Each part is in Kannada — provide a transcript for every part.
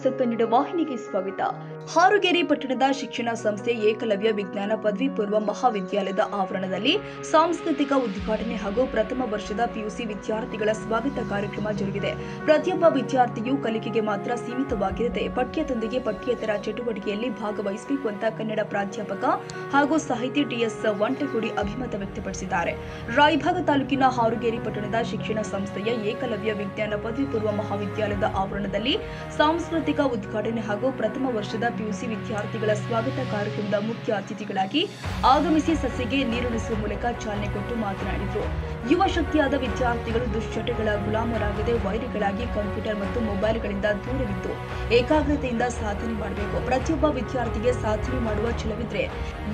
ನ್ಯೂಸ್ ಕನ್ನಡ ವಾಹಿನಿಗೆ ಸ್ವಾಗತ. ಹಾರುಗೇರಿ ಪಟ್ಟಣದ ಶಿಕ್ಷಣ ಸಂಸ್ಥೆ ಏಕಲವ್ಯ ವಿಜ್ಞಾನ ಪದವಿ ಪೂರ್ವ ಮಹಾವಿದ್ಯಾಲಯದ ಆವರಣದಲ್ಲಿ ಸಾಂಸ್ಕೃತಿಕ ಉದ್ಘಾಟನೆ ಹಾಗೂ ಪ್ರಥಮ ವರ್ಷದ ಪಿಯುಸಿ ವಿದ್ಯಾರ್ಥಿಗಳ ಸ್ವಾಗತ ಕಾರ್ಯಕ್ರಮ ಜರುಗಿದೆ. ಪ್ರತಿಯೊಬ್ಬ ವಿದ್ಯಾರ್ಥಿಯು ಕಲಿಕೆಗೆ ಮಾತ್ರ ಸೀಮಿತವಾಗಿರದೆ ಪಠ್ಯದೊಂದಿಗೆ ಪಠ್ಯೇತರ ಚಟುವಟಿಕೆಯಲ್ಲಿ ಭಾಗವಹಿಸಬೇಕು ಅಂತ ಕನ್ನಡ ಪ್ರಾಧ್ಯಾಪಕ ಹಾಗೂ ಸಾಹಿತಿ ಟಿಎಸ್ ವಂಟಗುಡಿ ಅಭಿಮತ ವ್ಯಕ್ತಪಡಿಸಿದ್ದಾರೆ. ರಾಯಭಾಗ ತಾಲೂಕಿನ ಹಾರುಗೇರಿ ಪಟ್ಟಣದ ಶಿಕ್ಷಣ ಸಂಸ್ಥೆಯ ಏಕಲವ್ಯ ವಿಜ್ಞಾನ ಪದವಿ ಪೂರ್ವ ಮಹಾವಿದ್ಯಾಲಯದ ಆವರಣದಲ್ಲಿ ಸಾಂಸ್ಕೃತಿಕ ಉದ್ಘಾಟನೆ ಹಾಗೂ ಪ್ರಥಮ ವರ್ಷದ ಪಿಯುಸಿ ವಿದ್ಯಾರ್ಥಿಗಳ ಸ್ವಾಗತ ಕಾರ್ಯಕ್ರಮದ ಮುಖ್ಯ ಅತಿಥಿಗಳಾಗಿ ಆಗಮಿಸಿ ಸಸಿಗೆ ನೀರುಣಿಸುವ ಮೂಲಕ ಚಾಲನೆ ಕೊಟ್ಟು ಮಾತನಾಡಿದರು. ಯುವ ಶಕ್ತಿಯಾದ ವಿದ್ಯಾರ್ಥಿಗಳು ದುಶ್ಚಟಗಳ ಗುಲಾಮರಾಗದೆ ವೈರಿಗಳಾಗಿ ಕಂಪ್ಯೂಟರ್ ಮತ್ತು ಮೊಬೈಲ್ಗಳಿಂದ ದೂರವಿದ್ದು ಏಕಾಗ್ರತೆಯಿಂದ ಸಾಧನೆ ಮಾಡಬೇಕು. ಪ್ರತಿಯೊಬ್ಬ ವಿದ್ಯಾರ್ಥಿಗೆ ಸಾಧನೆ ಮಾಡುವ ಛಲವಿದ್ರೆ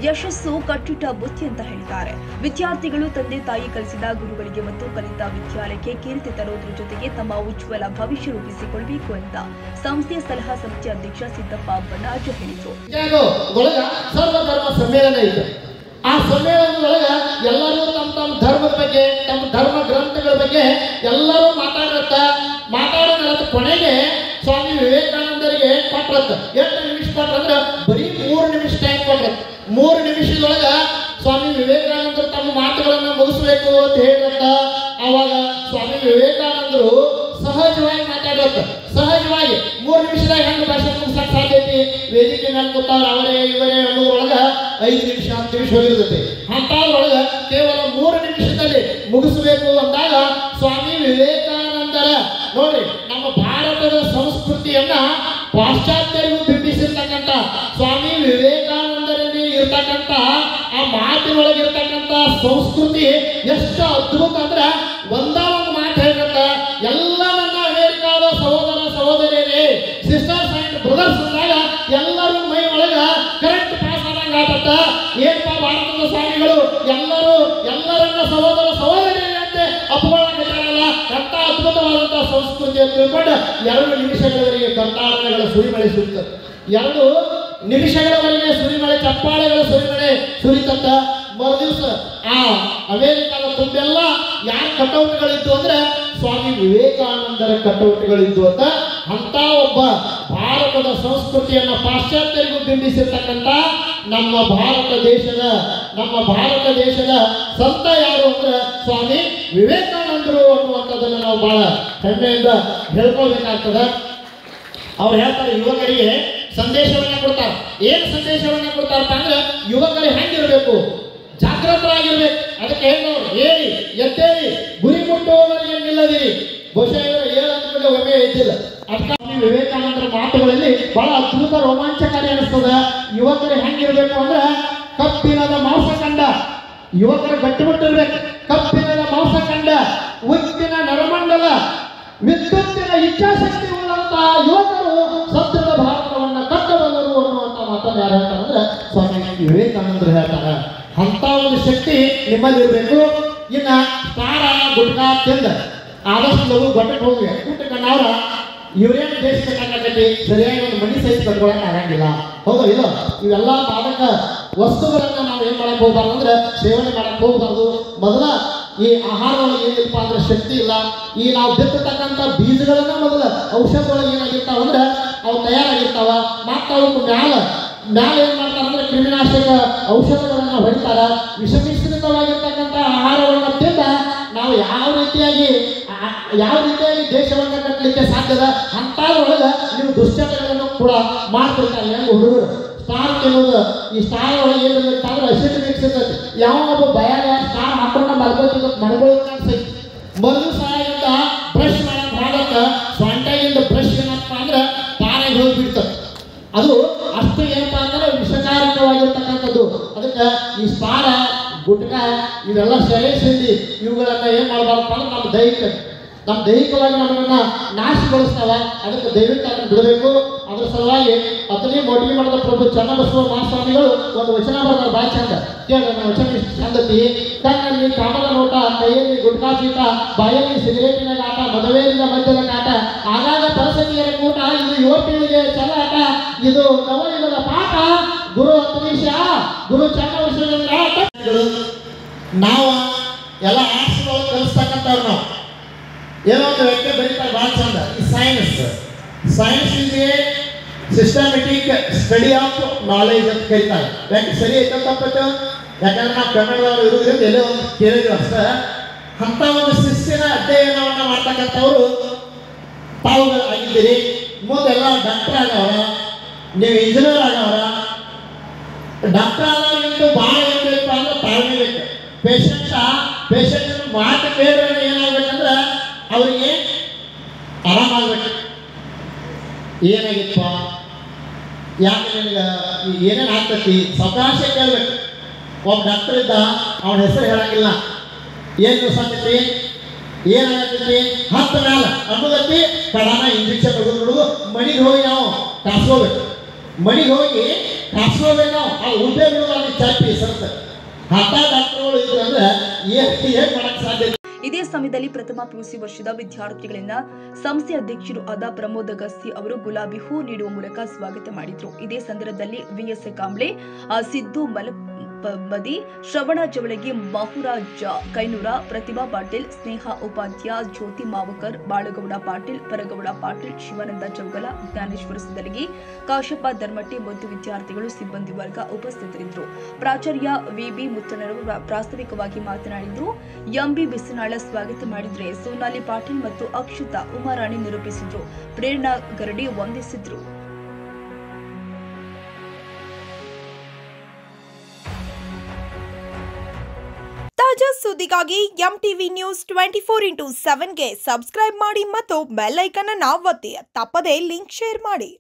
ಯಶಸ್ಸು ಕಟ್ಟಿಟ್ಟ ಬುತ್ತಿ ಅಂತ ಹೇಳಿದ್ದಾರೆ. ವಿದ್ಯಾರ್ಥಿಗಳು ತಂದೆ ತಾಯಿ ಕಲಿಸಿದ ಗುರುಗಳಿಗೆ ಮತ್ತು ಕಲಿತ ವಿದ್ಯಾಲಯಕ್ಕೆ ಕೀರ್ತಿ ತರುವುದರ ಜೊತೆಗೆ ತಮ್ಮ ಉಜ್ವಲ ಭವಿಷ್ಯ ರೂಪಿಸಿಕೊಳ್ಳಬೇಕು ಅಂತ ಸಂಸ್ಥೆಯ ಸಲಹಾ ಸಮಿತಿ ಅಧ್ಯಕ್ಷ ಸಿದ್ದಪ್ಪ ಬಣ್ಣಾಜ ಹೇಳಿದರು. ಸರ್ವಧರ್ಮ ಸಮ್ಮೇಳನ ಇದೆ. ಆ ಸಮ್ಮೇಳನದೊಳಗ ಎಲ್ಲರೂ ತಮ್ಮ ತಮ್ಮ ಧರ್ಮದ ಬಗ್ಗೆ, ತಮ್ಮ ಧರ್ಮ ಗ್ರಂಥಗಳ ಬಗ್ಗೆ ಎಲ್ಲರೂ ಮಾತಾಡೋಣ. ಕೊನೆಗೆ ಸ್ವಾಮಿ ವಿವೇಕಾನಂದರಿಗೆ ಕೊಟ್ರತ್ತ. ಎಷ್ಟು ನಿಮಿಷ ಕೊಟ್ರಂದ್ರೆ ಬರೀ 3 ನಿಮಿಷ ಟೈಮ್ ಕೊಟ್ರತ್ತ. 3 ನಿಮಿಷದೊಳಗ ಸ್ವಾಮಿ ವಿವೇಕಾನಂದರು ತಮ್ಮ ಮಾತುಗಳನ್ನು ಮುಗಿಸ್ಬೇಕು ಅಂತ ಹೇಳಿರತ್ತ. ಆವಾಗ ಸ್ವಾಮಿ ವಿವೇಕಾನಂದರು ಸಹಜವಾಗಿ ಮಾತಾಡತ್ತ. ಸಹಜವಾಗಿ 3 ನಿಮಿಷದಾಗ ಹೆಂಗೆ ಭಾಷೆ ಮುಗಿಸಕ್ಕೆ ಸಾಧ್ಯ ಐತಿ? ವೇದಿಕೆ ಮೇಲೆ ಕೂತಾರ ಅವರೇ ಇವರೇ ಅನ್ನೋದ್ರೊಳಗ 5 ನಿಮಿಷ 10 ನಿಮಿಷ ಹೋಗಿರ್ತೈತಿ. ಅಂಥದ್ರೊಳಗ ಕೇವಲ 3 ನಿಮಿಷದಲ್ಲಿ ಮುಗಿಸಬೇಕು ಅಂದಾಗ ಸ್ವಾಮಿ ವಿವೇಕಾನಂದರ ನೋಡ್ರಿ, ನಮ್ಮ ಭಾರತದ ಸಂಸ್ಕೃತಿಯನ್ನ ಪಾಶ್ಚಾತ್ಯರಿಗೂ ಬಿಂಬಿಸಿರ್ತಕ್ಕಂಥ ಸ್ವಾಮಿ ವಿವೇಕಾನಂದರಲ್ಲಿ ಇರ್ತಕ್ಕಂಥ ಆ ಮಾತಿನೊಳಗಿರ್ತಕ್ಕಂಥ ಸಂಸ್ಕೃತಿ ಎಷ್ಟು ಅದ್ಭುತ ಅಂದ್ರೆ ಒಂದು ಮಾತು ಹೇಳ್ತ. ಎಲ್ಲ ನನ್ನ ಅಮೇರಿಕಾದ ಸಹೋದರ ಸಹೋದರಿಯರೇ, ಸಿಸ್ಟರ್ಸ್ ಅಂಡ್ ಬ್ರದರ್ಸ್ ಅಂದಾಗ ಎಲ್ಲರೂ ಮೈ ಒಳಗ ಕರೆಕ್ಟ್ ಪಾಸ್ ಆದಂಗ ಆಗತ್ತ. ಏನಪ್ಪ ಭಾರತದ ಸ್ವಾಮಿಗಳು ಎಲ್ಲರನ್ನ ಸಹೋದರ ಸಹೋದರಿಯರಂತೆ ಅಪ್ಪಗಳಾಗಲ್ಲ. ಎಂತ ಅದ್ಭುತವಾದಂತಹ ಸಂಸ್ಕೃತಿ ಅಂತ ತಿಳ್ಕೊಂಡು 2 ನಿಮಿಷಗಳವರೆಗೆ ಕಂಠಾಳಗಳ ಸುರಿಮಳೆ ಸುರಿತದೆ. 2 ನಿಮಿಷಗಳವರೆಗೆ ಸುರಿಮಳೆ, ಚಪ್ಪಾಳೆಗಳ ಸುರಿಮಳೆ ಸುರಿತತ್ತ. ಮರುದಿವಸ ಆ ಅಮೇರಿಕಾದ ತುಂಬೆಲ್ಲ ಯಾರ ಕಟೌಟ್ಗಳಿದ್ದು ಅಂದ್ರೆ ಸ್ವಾಮಿ ವಿವೇಕಾನಂದರ ಕಟೌಟ್ಗಳಿದ್ದು ಅಂತ. ಅಂತ ಒಬ್ಬ ಭಾರತದ ಸಂಸ್ಕೃತಿಯನ್ನ ಪಾಶ್ಚಾತ್ಯರಿಗೂ ಬಿಂಬಿಸಿರ್ತಕ್ಕಂಥ ನಮ್ಮ ಭಾರತ ದೇಶದ ಸಂತ ಯಾರು ಅಂದ್ರೆ ಸ್ವಾಮಿ ವಿವೇಕಾನಂದರು ಅನ್ನುವಂಥದ್ದನ್ನು ನಾವು ಬಹಳ ಹೆಮ್ಮೆಯಿಂದ ಹೇಳ್ಕೊಳ್ಬೇಕಾಗ್ತದೆ. ಅವ್ರು ಹೇಳ್ತಾರೆ, ಯುವಕರಿಗೆ ಸಂದೇಶವನ್ನ ಕೊಡ್ತಾರೆ. ಏನು ಸಂದೇಶವನ್ನ ಕೊಡ್ತಾರಪ್ಪ ಅಂದ್ರೆ ಯುವಕರು ಹೆಂಗಿರ್ಬೇಕು, ಜಾಗೃತರಾಗಿರ್ಬೇಕು. ಅದಕ್ಕೆ ಹೇಳಿ ಎದ್ದೇಳಿ, ಗುರಿ ಮುಟ್ಟುವವರಿಗೆ ನಿಲ್ಲದಿರಿ. ಬಹುಶಃ ಇವರು 7 ಅಂಕಗಳಿಗೆ ಒಮ್ಮೆ ಎದ್ದಿಲ್ಲ. ಅದಕ್ಕೆ ವಿವೇಕಾನಂದರ ಮಾತುಗಳಲ್ಲಿ ಬಹಳ ಅದ್ಭುತ ರೋಮಾಂಚಕಾರಿ ಅನಿಸ್ತದ. ಯುವಕರು ಹೆಂಗಿರ್ಬೇಕು ಅಂದ್ರೆ ಕಬ್ಬಿಣದ ಮಾಂಸ ಕಂಡ ಯುವಕರು ಗಟ್ಟಿಮುಟ್ಟಿರ್ಬೇಕು. ಕಬ್ಬಿಣದ ಮಾಂಸ ಕಂಡ ಉಕ್ಕಿನ ನರಮಂಡಲ ವಿದ್ಯುತ್ತಿನ ಇಚ್ಛಾಶಕ್ತಿ ಉಳ್ಳಂತಹ ಯುವಕರು ಸದೃಢ ಭಾರತವನ್ನ ಕಟ್ಟಬಲ್ಲರು ಅನ್ನುವಂಥ ಮಾತನ್ನು ಯಾರು ಹೇಳ್ತಾರೆ ಅಂದ್ರೆ ಸ್ವಾಮಿ ವಿವೇಕಾನಂದರು ಹೇಳ್ತಾರೆ. ಅಂತ ಒಂದು ಶಕ್ತಿ ನಿಮ್ಮಲ್ಲಿ ಇರಬೇಕು. ಇನ್ನ ಸ್ಟಾರ ಗುಟ್ಕಾ ತಿಂದ ಆದಷ್ಟು ಲಘು ಗೊಟ್ಟಕ್ಕೆ ಹೋಗಿ ಕೂತ್ಕೊಂಡವ್ರ ಇವ್ರೇನು ದೇಶಬೇಕಾಗತ್ತೆ, ಸರಿಯಾಗಿ ಒಂದು ಮನಿ ಸೈಜ್ ಕಟ್ಕೊಳಕ್ ಆಗಂಗಿಲ್ಲ. ಹೌದು ಇಲ್ಲ? ಇವೆಲ್ಲ ಮಾದಕ ವಸ್ತುಗಳನ್ನ ನಾವು ಏನ್ ಮಾಡಕ್ ಹೋಗ್ಬಾರ್ದು ಅಂದ್ರೆ ಸೇವನೆ ಮಾಡಕ್ ಹೋಗ್ಬಾರ್ದು. ಮೊದಲ ಈ ಆಹಾರದೊಳಗೆ ಏನಿಲ್ಪ ಅಂದ್ರೆ ಶಕ್ತಿ ಇಲ್ಲ. ಈ ನಾವು ಬಿತ್ತತಕ್ಕಂಥ ಬೀಜಗಳನ್ನ ಮೊದಲ ಔಷಧದೊಳಗೆ ಏನಾಗಿರ್ತಾವ ಅಂದ್ರೆ ಅವು ತಯಾರಾಗಿರ್ತಾವ. ಮತ್ತು ಅವಕ್ಕೆ ಮ್ಯಾಲ ಏನ್ ಮಾಡ್ತಾರ ಅಂದ್ರೆ ಕ್ರಿಮಿನಾಶಕ ಔಷಧಗಳನ್ನ ಹೊಡಿತಾರ. ವಿಷಮಿಶ್ರಿತವಾಗಿರ್ತಕ್ಕಂಥ ಆಹಾರವನ್ನ ತಿಂದ ನಾವು ಯಾವ ರೀತಿಯಾಗಿ ದೇಶವನ್ನ ಕಟ್ಟಲಿಕ್ಕೆ ಸಾಧ್ಯದ ಅಂತದ್ರೊಳಗ ನೀವು ದುಶ್ಚಟಗಳನ್ನು ಕೂಡ ಮಾಡ್ತಿರ್ತಾರೆ. ಹೆಂಗ ಹುಡುಗರು ಸ್ಟಾರ್ ತಿನ್ನೋದು, ಈ ಸ್ಟಾರ್ ಒಳಗೆ ಏನಿರುತ್ತೆ ಅಂದ್ರೆ ಅಸಿಡ್ ಮಿಕ್ಸ್ ಇರ್ತೈತಿ. ಯಾವ ಒಬ್ಬ ಭಯಾಗ ಸ್ಟಾರ್ ಹಾಕೊಂಡ ಮಲ್ಕೊಳ್ಳೋದು ಅನ್ಸೈತಿ. ಮೊದಲು ಸಹಾಯದಿಂದ ಬ್ರಷ್ ಮಾಡಕ್ ಭಾಗಕ್ಕ ಸೊಂಟೆಯಿಂದ ಬ್ರಷ್ ಏನಪ್ಪ ಅಂದ್ರೆ ತಾನಾಗಿ ಹೋಗ್ಬಿಡ್ತದೆ. ಅದು ಅಷ್ಟು ಏನಪ್ಪ ಅಂದ್ರೆ ವಿಷಕಾರಕವಾಗಿರ್ತಕ್ಕಂಥದ್ದು. ಅದಕ್ಕೆ ಈ ಸ್ಟಾರ ಗುಟ್ಕ ಇವೆಲ್ಲ ಸೇರಿಸಿ ಇವುಗಳನ್ನ ಏನ್ ಮಾಡಬಾರ್ದಪ್ಪ ಅಂದ್ರೆ ನಮ್ಮ ದೈಹಿಕವಾಗಿ ನಮ್ಮನ್ನ ನಾಶಗೊಳಿಸ್ತಾವ. ಅದಕ್ಕೆ ದಯವಿಟ್ಟು ಅದನ್ನು ಬಿಡಬೇಕು. ಅದ್ರ ಸಲುವಾಗಿ ಅತನೇ ಮೊದಲಿಗೆ ಮಾಡಿದ ಪ್ರಭು ಚನ್ನಬಸವ ಮಹಾಸ್ವಾಮಿಗಳು ಒಂದು ವಚನ ಬರೆದಾರ ಭಾಳ ಚಂದ. ಕೇಳಿದ್ರೆ ವಚನ ಇಷ್ಟು ಚಂದತಿ. ಕಣ್ಣಲ್ಲಿ ಕಾಮದ ನೋಟ, ಕೈಯಲ್ಲಿ ಗುಟ್ಕಾ ಚೀಟ, ಬಾಯಲ್ಲಿ ಸಿಗರೇಟಿನ ಕಾಟ, ಮದುವೆಯಿಂದ ಮಧ್ಯದ ಕಾಟ, ಆಗಾಗ ಪರಸತಿಯರ ಕೂಟ, ಇದು ಯುವ ಪೀಳಿಗೆ ಚಲಾಟ, ಇದು ನವಯುಗದ ಪಾಠ. ಗುರು ಅತನೀಶ, ಗುರು ಚನ್ನಬಸವೇಂದ್ರ. ನಾವು ಎಲ್ಲ ಆರ್ಟ್ಸ್ಗಳು ಕಲಿಸ್ತಕ್ಕಂಥವ್ರು. ನಾವು ಏನೋ ಒಂದು ವ್ಯಕ್ತಿ ಬರೀತಾರೆ ಭಾಳ ಚಂದ. ಈ science is a systematic study of knowledge ಅಂತ ಕರೀತಾರೆ. ಯಾಕೆ ಸರಿ ಐತೆ ತಪ್ಪತ್ತು? ಯಾಕಂದ್ರೆ ನಾವು ಕನ್ನಡದವರು ಇರೋದ್ರಿಂದ ಎಲ್ಲೋ ಒಂದು ಕೇಳಿದ್ರು ಅಷ್ಟೇ. ಅಂಥ ಒಂದು ಶಿಸ್ತಿನ ಅಧ್ಯಯನವನ್ನು ಮಾಡ್ತಕ್ಕಂಥವ್ರು ತಾವುಗಳು ಆಗಿದ್ದೀರಿ. ಮುಂದೆಲ್ಲ ಡಾಕ್ಟರ್ ಆಗವ್ರ, ನೀವು ಇಂಜಿನಿಯರ್ ಆಗವ್ರ. ಡಾಕ್ಟರ್ ಆಗೋದು ಭಾಳ ಏನು ಬೇಕು ಅಂದ್ರೆ ತಾಳ್ಮೆ ಬೇಕು. ಪೇಷಂಟ್ ಮಾತು ಬೇರೆ ಏನಾಗಬೇಕಂದ್ರೆ ಅವರಿಗೆ ಆರಾಮಾಗಬೇಕು. ಏನಾಗಿತ್ತು, ಯಾಕೆ ನಿನಗೆ ಏನೇನು ಆಗ್ತೈತಿ ಸಾವಕಾಶ ಕೇಳಬೇಕು. ಒಬ್ಬ ಡಾಕ್ಟರ್ ಇದ್ದ, ಅವನ ಹೆಸರು ಹೇಳಂಗಿಲ್ಲ. ಏನು ಸಾಕೈತಿ, ಏನಾಗತ್ತೈತಿ, ಹತ್ತು ಮ್ಯಾಲ ಅನ್ನೋದೈತಿ. ಕಡಾನ ಇಂಜೆಕ್ಷನ್ ಹೊಡೆದು ಮನೆಗೆ ಹೋಗಿ ನಾವು ಕಾಸ್ಕೋಬೇಕು. ಮನೆಗೆ ಹೋಗಿ ಕಾಸ್ಕೋಬೇಕು ನಾವು. ಆ ಉದ್ದೆ ಬಿಡೋದು ಅಲ್ಲಿ ಚಾಪಿ ಸರ್ತ ಹತ್ತ ಡಾಕ್ಟರ್ಗಳು ಇದ್ರು ಅಂದ್ರೆ ಏನು ಮಾಡಕ್ಕೆ ಸಾಧ್ಯ. ಇದೇ ಸಮಯದಲ್ಲಿ ಪ್ರಥಮ ಪಿಯುಸಿ ವರ್ಷದ ವಿದ್ಯಾರ್ಥಿಗಳಿಂದ ಸಂಸ್ಥೆ ಅಧ್ಯಕ್ಷರು ಆದ ಪ್ರಮೋದ್ ಅಗಸ್ತಿ ಅವರು ಗುಲಾಬಿ ಹೂ ನೀಡುವ ಮೂಲಕ ಸ್ವಾಗತ ಮಾಡಿದ್ರು. ಇದೇ ಸಂದರ್ಭದಲ್ಲಿ ವಿಎಸ್ ಕಾಂಬ್ಳೆ, ಸಿದ್ದು ಮಲಪದಿ, ಶ್ರವಣ ಜವಳಗಿ, ಮಹುರಾಜ ಕೈನೂರ, ಪ್ರತಿಭಾ ಪಾಟೀಲ್, ಸ್ನೇಹ ಉಪಾಧ್ಯಾಯ, ಜ್ಯೋತಿ ಮಾವಕರ್, ಬಾಳಗೌಡ ಪಾಟೀಲ್, ಪರಗೌಡ ಪಾಟೀಲ್, ಶಿವಾನಂದ ಚೌಗಲ, ಜ್ಞಾನೇಶ್ವರ ಸಿದ್ದಲಗಿ, ಕಾಶಪ್ಪ ಧರ್ಮಟ್ಟಿ ಮತ್ತು ವಿದ್ಯಾರ್ಥಿಗಳು, ಸಿಬ್ಬಂದಿ ವರ್ಗ ಉಪಸ್ಥಿತರಿದ್ದರು. ಪ್ರಾಚಾರ್ಯ ವಿಬಿ ಮುತ್ತನರು ಪ್ರಾಸ್ತಾವಿಕವಾಗಿ ಮಾತನಾಡಿದ್ರು. ಎಂಬಿ ಬಿಸನಾಳ ಸ್ವಾಗತ ಮಾಡಿದ್ರೆ. ಸೋನಾಲಿ ಪಾಟೀಲ್ ಮತ್ತು ಅಕ್ಷತಾ ಉಮಾರಾಣಿ ನಿರೂಪಿಸಿದ್ರು. ಪ್ರೇರಣಾ ಗರಡಿ ವಂದಿಸಿದ್ರು. ತಾಜಾ ಸುದ್ದಿಗಾಗಿ MTV ನ್ಯೂಸ್ 24x7ಗೆ ಸಬ್ಸ್ಕ್ರೈಬ್ ಮಾಡಿ ಮತ್ತು ಬೆಲ್ ಐಕಾನ್ ಅನ್ನು ಒತ್ತಿ. ತಪ್ಪದೇ ಲಿಂಕ್ ಶೇರ್ ಮಾಡಿ.